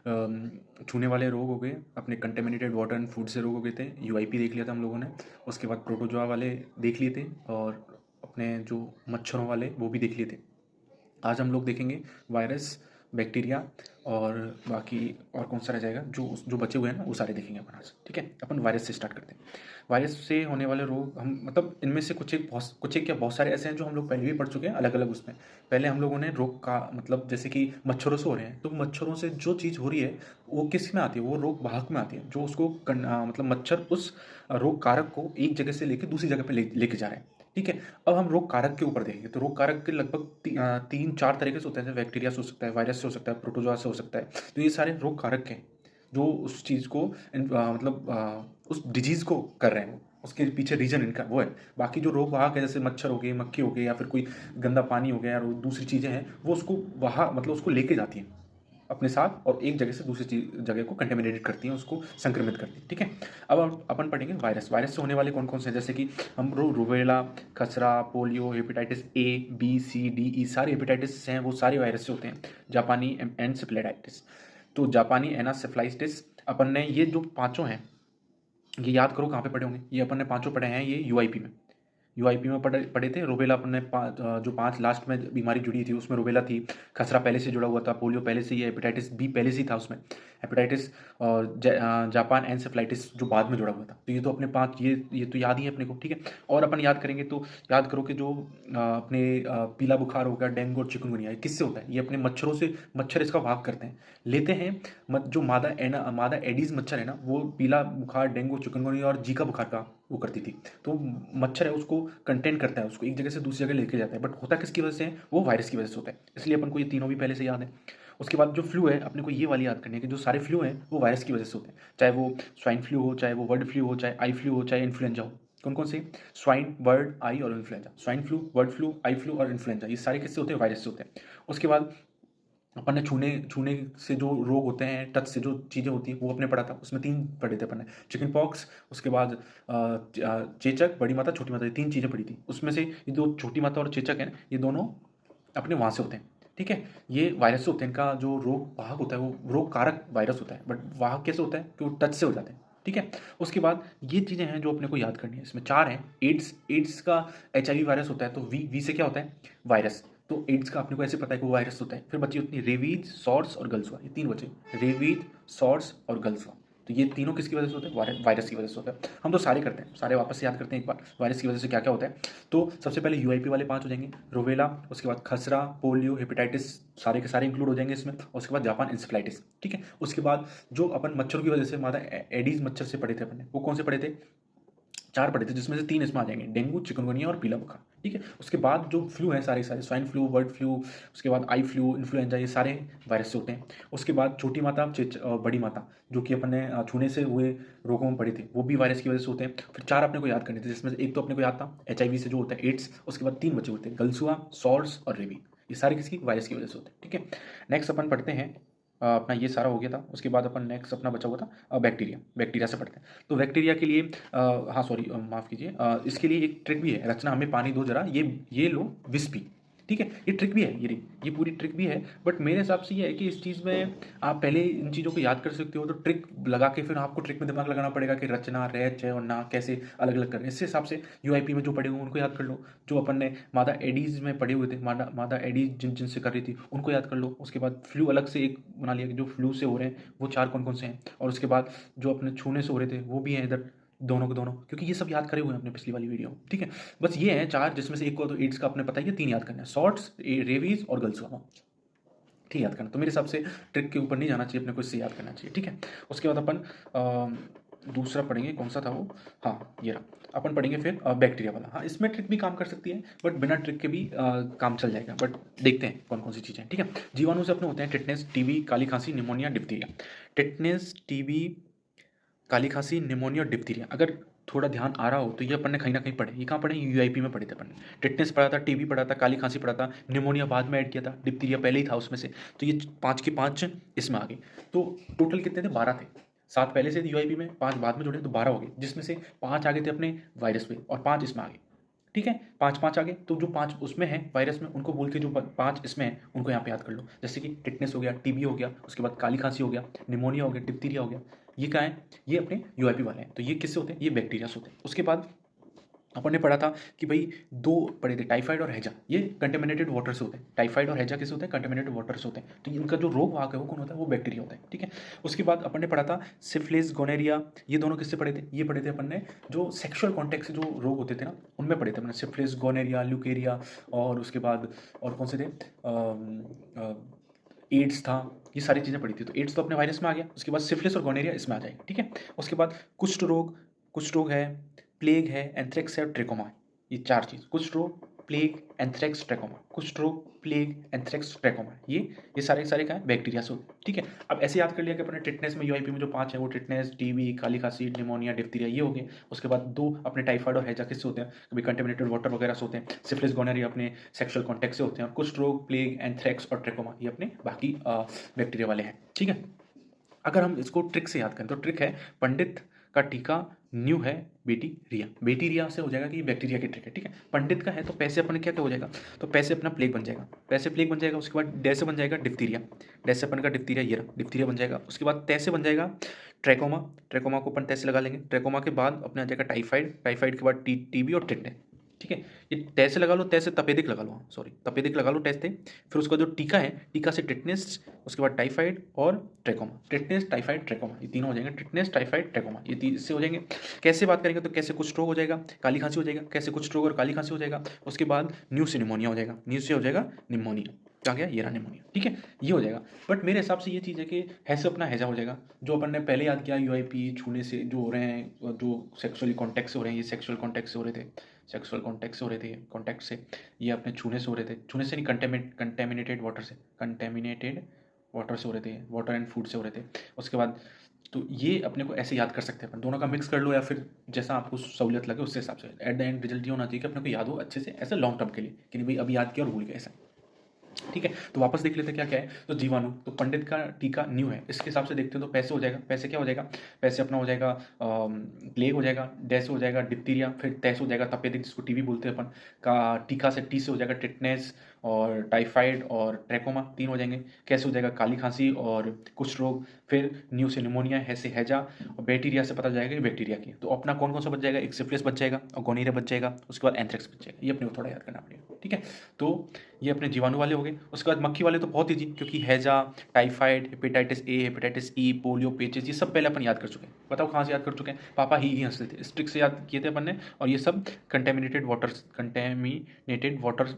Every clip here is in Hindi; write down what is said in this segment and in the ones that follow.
छूने वाले रोग हो गए, अपने कंटेमिनेटेड वाटर एंड फूड से रोग हो गए थे, यूआईपी देख लिया था हम लोगों ने। उसके बाद प्रोटोजोआ वाले देख लिए थे, और अपने जो मच्छरों वाले वो भी देख लिए थे। आज हम लोग देखेंगे वायरस, बैक्टीरिया, और बाकी और कौन सा रह जाएगा, जो बचे हुए हैं ना वो सारे देखेंगे अपन आज। ठीक है, अपन वायरस से स्टार्ट करते हैं। वायरस से होने वाले रोग, हम मतलब इनमें से कुछ एक क्या बहुत सारे ऐसे हैं जो हम लोग पहले भी पढ़ चुके हैं अलग अलग उसमें। पहले हम लोगों ने रोग का मतलब जैसे कि मच्छरों से हो रहे हैं, तो मच्छरों से जो चीज़ हो रही है वो किस में आती है, वो रोग वाहक में आती है, जो उसको मतलब मच्छर उस रोग कारक को एक जगह से लेकर दूसरी जगह पे लेके जा रहे हैं। ठीक है, अब हम रोग कारक के ऊपर देखेंगे, तो रोग कारक के लगभग 3-4 तरीके से होते हैं, जैसे बैक्टीरिया से हो सकता है, वायरस से हो सकता है, प्रोटोजोआ से हो सकता है। तो ये सारे रोग कारक हैं जो उस चीज़ को मतलब उस डिजीज़ को कर रहे हैं, उसके पीछे रीजन इनका वो है। बाकी जो रोग वाहक है, जैसे मच्छर हो गए, मक्खी हो गई, या फिर कोई गंदा पानी हो गया, और दूसरी चीज़ें हैं, वो उसको वहाँ मतलब उसको लेके जाती हैं अपने साथ, और एक जगह से दूसरी जगह को कंटेमिनेटेड करती हैं, उसको संक्रमित करती हैं। ठीक है, अब अपन पढ़ेंगे वायरस। वायरस से होने वाले कौन कौन से हैं, जैसे कि हम रूबेला, खसरा, polio, hepatitis A, B, C, D, E, सारे हेपेटाइटिस हैं, वो सारे वायरस से होते हैं। जापानी एनसेफेलाइटिस, तो जापानी एनासेफेलाइटिस, अपन ने ये जो पांचों हैं, ये याद करो कहाँ पे पढ़े होंगे, ये अपन ने पांचों पढ़े हैं ये यूआईपी में। यूआईपी में पढ़े पढ़े थे। रूबेला अपन ने जो 5 लास्ट में बीमारी जुड़ी थी उसमें रूबेला थी। खसरा पहले से जुड़ा हुआ था, पोलियो पहले से ही है, हेपेटाइटिस बी पहले से ही था उसमें, हेपेटाइटिस और जापान एनसेफेलाइटिस जो बाद में जुड़ा हुआ था। तो ये तो अपने 5 ये तो याद ही है अपने को। ठीक है, और अपन याद करेंगे तो याद करो कि जो अपने पीला बुखार हो गया, डेंगू और चिकनगुनिया, ये किससे होता है, ये अपने मच्छरों से, मच्छर इसका वाहक करते हैं, लेते हैं। जो मादा एडीज मच्छर है ना, वो पीला बुखार, डेंगू, चिकनगुनिया और जीका बुखार का वो करती थी। तो मच्छर है उसको कंटेन करता है, उसको एक जगह से दूसरी जगह लेके जाता है, बट होता किसकी वजह से है, वो वायरस की वजह से होता है। इसलिए अपन को ये तीनों भी पहले से याद है। उसके बाद जो फ्लू है, अपने को ये वाली याद करनी है कि जो सारे फ्लू हैं वो वायरस की वजह से होते हैं, चाहे वो स्वाइन फ्लू हो, चाहे वो बर्ड फ्लू हो, चाहे आई फ्लू हो, चाहे इन्फ्लुएंजा हो। कौन कौन से, स्वाइन, बर्ड, आई और influenza. Swine flu, bird flu, eye flu और इन्फ्लुएंजा, ये सारे किससे होते हैं, वायरस से होते हैं। उसके बाद अपन ने छूने छूने से जो रोग होते हैं, टच से जो चीज़ें होती हैं, वो अपने पढ़ा था, उसमें 3 पढ़े थे अपन ने। चिकन पॉक्स, उसके बाद चेचक, बड़ी माता, छोटी माता, ये 3 चीज़ें पढ़ी थी। उसमें से ये 2 छोटी माता और चेचक हैं, ये दोनों अपने वहाँ से होते हैं। ठीक है, ये वायरस से होते हैं, इनका जो रोग वाहक होता है वो रोग कारक वायरस होता है, बट वाहक कैसे होता है कि वो टच से हो जाते हैं। ठीक है, उसके बाद ये चीज़ें हैं जो अपने को याद करनी है, इसमें 4 हैं। एड्स का एचआईवी वायरस होता है, तो वी से क्या होता है, वायरस। तो एड्स का अपने को ऐसे पता है कि वो वायरस होता है। फिर बची उतनी रेबीज, सॉर्स और गलसुआ, ये 3 बचे। रेबीज, सॉर्स और गलसुआ, तो ये तीनों किसकी वजह से होते हैं, वायरस की वजह से होता है। हम तो सारे करते हैं, सारे वापस से याद करते हैं एक बार, वायरस की वजह से क्या क्या होता है। तो सबसे पहले यूआईपी वाले 5 हो जाएंगे, रूबेला, उसके बाद खसरा, पोलियो, हेपेटाइटिस, सारे के सारे इंक्लूड हो जाएंगे इसमें। और उसके बाद जापान इंसेफ्लाइटिस। ठीक है, उसके बाद जो अपन मच्छरों की वजह से मादा एडीज मच्छर से पढ़े थे अपन ने, वो कौन से पढ़े थे, 4 पढ़े थे, जिसमें से 3 इसमें आ जाएंगे, डेंगू, चिकनगुनिया और पीला बुखार। ठीक है, उसके बाद जो फ्लू है सारे सारे, स्वाइन फ्लू, बर्ड फ्लू, उसके बाद आई फ्लू, इन्फ्लुएंजा, ये सारे वायरस से होते हैं। उसके बाद छोटी माता, बड़ी माता, जो कि अपन ने छूने से हुए रोगों में पढ़े थे, वो भी वायरस की वजह से होते हैं। फिर 4 अपने को याद करने थे, जिसमें से एक तो अपने को याद था एचआईवी से जो होता है, एड्स। उसके बाद 3 बचे होते हैं, गलसुआ, सॉर्स और रेबी, ये सारे किसकी, वायरस की वजह से होते हैं। ठीक है, नेक्स्ट अपन पढ़ते हैं अपना ये सारा हो गया था। उसके बाद अपन नेक्स्ट अपना बचा हुआ था बैक्टीरिया। बैक्टीरिया से पढ़ते हैं, तो बैक्टीरिया के लिए हाँ सॉरी, माफ़ कीजिए, इसके लिए एक ट्रिक भी है, रचना हमें पानी दो जरा, ये लो विस्पी। ठीक है, ये ट्रिक भी है, ये पूरी ट्रिक भी है। बट मेरे हिसाब से ये है कि इस चीज़ में आप पहले इन चीज़ों को याद कर सकते हो, तो ट्रिक लगा के फिर आपको ट्रिक में दिमाग लगाना पड़ेगा कि रचना, रच है और ना कैसे अलग अलग करने। इस हिसाब से यूआईपी में जो पढ़े हुए उनको याद कर लो, जो अपन ने मादा एडीज में पढ़े हुए थे, मादा एडीज जिनसे कर रही थी उनको याद कर लो। उसके बाद फ्लू अलग से एक बना लिया कि जो फ्लू से हो रहे हैं वो 4 कौन कौन से हैं। और उसके बाद जो अपने छूने से हो रहे थे वो भी हैं इधर, दोनों के दोनों, क्योंकि ये सब याद करे हुए हैं अपने पिछली वाली वीडियो में। ठीक है, बस ये हैं 4, जिसमें से एक को तो एड्स का आपने पता ही है, 3 याद करना है, शॉर्ट्स, रेबीज और गलसुआ, ठीक याद करना। तो मेरे हिसाब से ट्रिक के ऊपर नहीं जाना चाहिए अपने को, इससे याद करना चाहिए। ठीक है, उसके बाद अपन दूसरा पढ़ेंगे, कौन सा था वो, हाँ ये रहा। अपन पढ़ेंगे फिर बैक्टीरिया वाला। हाँ, इसमें ट्रिक भी काम कर सकती है, बट बिना ट्रिक के भी काम चल जाएगा। बट देखते हैं कौन कौन सी चीज़ें हैं। ठीक है, जीवाणु से अपने होते हैं टिटनेस, टीबी, काली खांसी, निमोनिया, डिप्थीरिया। टिटनेस, टीबी, काली खांसी, निमोनिया और डिप्थीरिया, अगर थोड़ा ध्यान आ रहा हो तो ये अपन ने कहीं ना कहीं पढ़े। ये कहाँ पढ़े, यूआईपी में पढ़े थे अपन ने। टिटनेस पढ़ा था, टीबी पढ़ा था, काली खांसी पढ़ा था, निमोनिया बाद में ऐड किया था, डिप्थीरिया पहले ही था उसमें से। तो ये 5 के 5 इसमें आ गए। तो टोटल कितने थे, 12 थे। 7 पहले से थे यूआईपी में, 5 बाद में जुड़े, तो 12 हो गए, जिसमें से 5 आ गए थे अपने वायरस पे और 5 इसमें आ गए। ठीक है, 5-5 आ गए, तो जो 5 उसमें है वायरस में, उनको बोल के जो 5 इसमें है उनको यहाँ पे याद कर लो। जैसे कि टिटनेस हो गया, टीबी हो गया, उसके बाद काली खांसी हो गया, निमोनिया हो गया, डिप्थीरिया हो गया। ये क्या है? ये अपने यूआईपी वाले हैं। तो ये किससे होते हैं? ये बैक्टीरिया से होते हैं। उसके बाद अपन ने पढ़ा था कि भाई दो पढ़े थे, टाइफाइड और हैजा, ये कंटेमिनेटेड वाटर से होते हैं। टाइफाइड और हैजा किससे होते हैं? कंटेमिनेटेड वाटर से होते हैं। तो इनका जो रोग वाहक है वो कौन होता है? वो बैक्टीरिया होता है। ठीक है, उसके बाद अपन ने पढ़ा था सिफिलिस, गोनेरिया, ये दोनों किससे पढ़े थे? ये पढ़े थे अपन ने जो सेक्सुअल कॉन्टेक्ट से जो रोग होते थे ना, उनमें पढ़े थे अपने, सिफिलिस, गोनेरिया, ल्यूकेरिया, और उसके बाद और कौन से थे, एड्स था। ये सारी चीज़ें पढ़ी थी। तो एड्स तो अपने वायरस में आ गया, उसके बाद सिफिलिस और गोनेरिया इसमें आ जाएगा। ठीक है, उसके बाद कुष्ठ रोग है, प्लेग है, एंथ्रेक्स है और ट्रेकोमा है। ये 4 चीज़, कुष्ठ रोग, प्लेग, एंथ्रेक्स, ट्रेकोमा। कुष्ठ रोग, प्लेग, एंथ्रेक्स, ट्रेकोमा, ये सारे सारे क्या है? बैक्टीरिया से होते हैं। ठीक है, अब ऐसे याद कर लिया कि अपने टिटनेस में यूआईपी में जो 5 है वो टिटनेस, टीबी, काली खांसी, निमोनिया, डिप्थीरिया, ये हो गए। उसके बाद 2 अपने टाइफाइड और हैजा किससे होते हैं? कभी कंटेमिनेटेड वाटर वगैरह से होते हैं। सिफिलिस, गोनोरिया अपने सेक्सुअल कॉन्टैक्ट से होते हैं। और कुष्ठ रोग, प्लेग, एंथ्रेक्स और ट्रेकोमा ये अपने बाकी बैक्टीरिया वाले हैं। ठीक है, अगर हम इसको ट्रिक से याद करें तो ट्रिक है, पंडित का टीका न्यू है बेटी रिया। बेटी रिया से हो जाएगा कि बैक्टीरिया की ट्रिक है। ठीक है, पंडित का है तो पैसे अपन क्या क्या हो जाएगा? तो पैसे अपना प्लेग बन जाएगा, पैसे प्लेग बन जाएगा। उसके बाद डे से बन जाएगा डिप्थीरिया, डे से अपन का डिप्थीरिया, ये रहा डिप्थीरिया बन जाएगा। उसके बाद तै से बन जाएगा ट्रैकोमा, ट्रैकोमा को अपन तै से लगा लेंगे। ट्रैकोमा के बाद अपने आ जाएगा टाइफाइड, टाइफाइड के बाद टीबी और टिटनेस। ठीक है, ये तै से लगा लो, तै से तपेदिक लगा लो, सॉरी तपेदिक लगा लो टेस्ट से। फिर उसका जो टीका है, टीका से टिटनेस, उसके बाद टाइफाइड और ट्रेकोमा। टिटनेस, टाइफाइड, ट्रेकोमा, ये तीनों हो जाएंगे। टिटनेस, टाइफाइड, ट्रेकोमा, ये तीन इससे हो जाएंगे। कैसे बात करेंगे तो कैसे कुष्ठ रोग हो जाएगा, काली खांसी हो जाएगा, कैसे कुष्ठ रोग और काली खांसी हो जाएगा। उसके बाद न्यू से निमोनिया हो जाएगा, न्यू से हो जाएगा निमोनिया। क्या गया? ये रहा निमोनिया। ठीक है, ये हो जाएगा। बट मेरे हिसाब से ये चीज़ है कि हैसे अपना हैजा हो जाएगा, जो अपन ने पहले याद किया यूआईपी छूने से जो हो रहे हैं, जो सेक्सुअली कॉन्टैक्ट से हो रहे हैं, ये सेक्सुअल कॉन्टैक्ट से हो रहे थे, सेक्सुअल कॉन्टैक्ट से हो रहे थे, कॉन्टैक्ट से, ये अपने छूने से हो रहे थे, छूने से नहीं, कंटेमिनेटेड वाटर से, कंटेमिनेटेड वाटर से हो रहे थे, वाटर एंड फूड से हो रहे थे। उसके बाद तो ये अपने को ऐसे याद कर सकते हैं अपन, दोनों का मिक्स कर लो या फिर जैसा आपको सहूलियत लगे उससे हिसाब से। एट द एंड रिजल्ट ये होना चाहिए कि अपने को याद हो अच्छे से, ऐसे लॉन्ग टर्म के लिए, कि नहीं भाई अभी याद किया और भूल गया ऐसा। ठीक है, तो वापस देख लेते हैं क्या क्या है। तो जीवाणु, तो पंडित का टीका न्यू है, इसके हिसाब से देखते हैं तो पैसे हो जाएगा। पैसे क्या हो जाएगा? पैसे अपना हो जाएगा प्लेग हो जाएगा, डैश हो जाएगा डिप्थीरिया, फिर तैस हो जाएगा तपेदिक जिसको टीबी बोलते हैं अपन का। टीका से टी से हो जाएगा टिटनेस और टाइफाइड और ट्रैकोमा, 3 हो जाएंगे। कैसे हो जाएगा? काली खांसी और कुष्ठ रोग। फिर न्यू से निमोनिया, है से हैजा, और बैक्टीरिया से पता जाएगा कि बैक्टीरिया की। तो अपना कौन कौन सा बच जाएगा? एक सिफिलिस बच जाएगा और गोनीरिया बच जाएगा। उसके बाद एंथ्रेक्स बच जाएगा। ये अपने को थोड़ा याद करना पड़ेगा। ठीक है, तो ये अपने जीवाणु वाले हो गए। उसके बाद मक्खी वाले तो बहुत ईजी, क्योंकि हैजा, typhoid, hepatitis A, hepatitis E, polio, पेचिस, ये सब पहले अपन याद कर चुके हैं। बताओ कहाँ से याद कर चुके हैं? पापा ही हंसते थे, स्ट्रिक से याद किए थे अपन ने। और ये सब कंटेमिनेटेड वाटर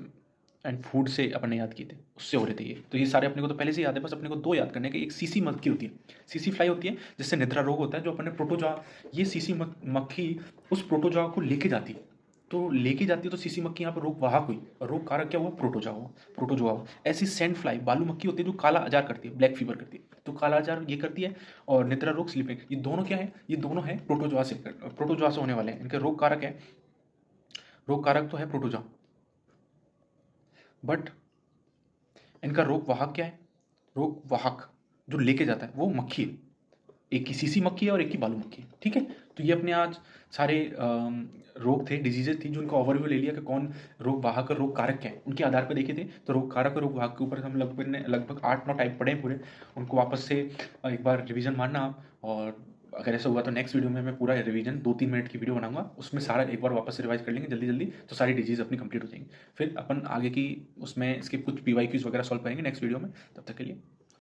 एंड फूड से अपन ने याद किए थे, उससे हो रहे थे ये। तो ये सारे अपने को तो पहले से याद है, बस अपने को 2 याद करने के। एक सीसी मक्खी होती है, सीसी फ्लाई होती है, जिससे निद्रा रोग होता है, जो अपने प्रोटोजोआ, ये सीसी मक्खी उस प्रोटोजोआ को लेके जाती है। तो लेके जाती है तो सीसी मक्खी यहाँ पर रोग वाहक हुई, और रोग कारक क्या हुआ? प्रोटोजोआ हुआ, प्रोटोजोआ हुआ। ऐसी सैंड फ्लाई, बालू मक्खी होती है जो काला अजार करती है, ब्लैक फीवर करती है। तो काला अजार ये करती है, और निद्रा रोग, स्लीपिंग, ये दोनों क्या है? ये दोनों है प्रोटोजोआ से होने वाले हैं। इनके रोग कारक है, रोग कारक तो है प्रोटोजोआ, बट इनका रोग वाहक क्या है? रोग वाहक जो लेके जाता है वो मक्खी है। एक की सीसी मक्खी है और एक की बालू मक्खी है। ठीक है, तो ये अपने आज सारे रोग थे, डिजीजेज थी, जो उनका ओवरव्यू ले लिया कि कौन रोग वाहक और रोग कारक क्या है, उनके आधार पर देखे थे। तो रोग कारक और रोग वाहक के ऊपर हम लगभग 8-9 टाइप पढ़े हैं पूरे। उनको वापस से एक बार रिवीजन मारना आप, और अगर ऐसा हुआ तो नेक्स्ट वीडियो में मैं पूरा रिवीजन 2-3 मिनट की वीडियो बनाऊंगा, उसमें सारा एक बार वापस से रिवाइज कर लेंगे जल्दी जल्दी, तो सारी डिजीज अपनी कंप्लीट हो जाएंगी। फिर अपन आगे की उसमें इसके कुछ PYQs वगैरह सॉल्व करेंगे नेक्स्ट वीडियो में। तब तक के लिए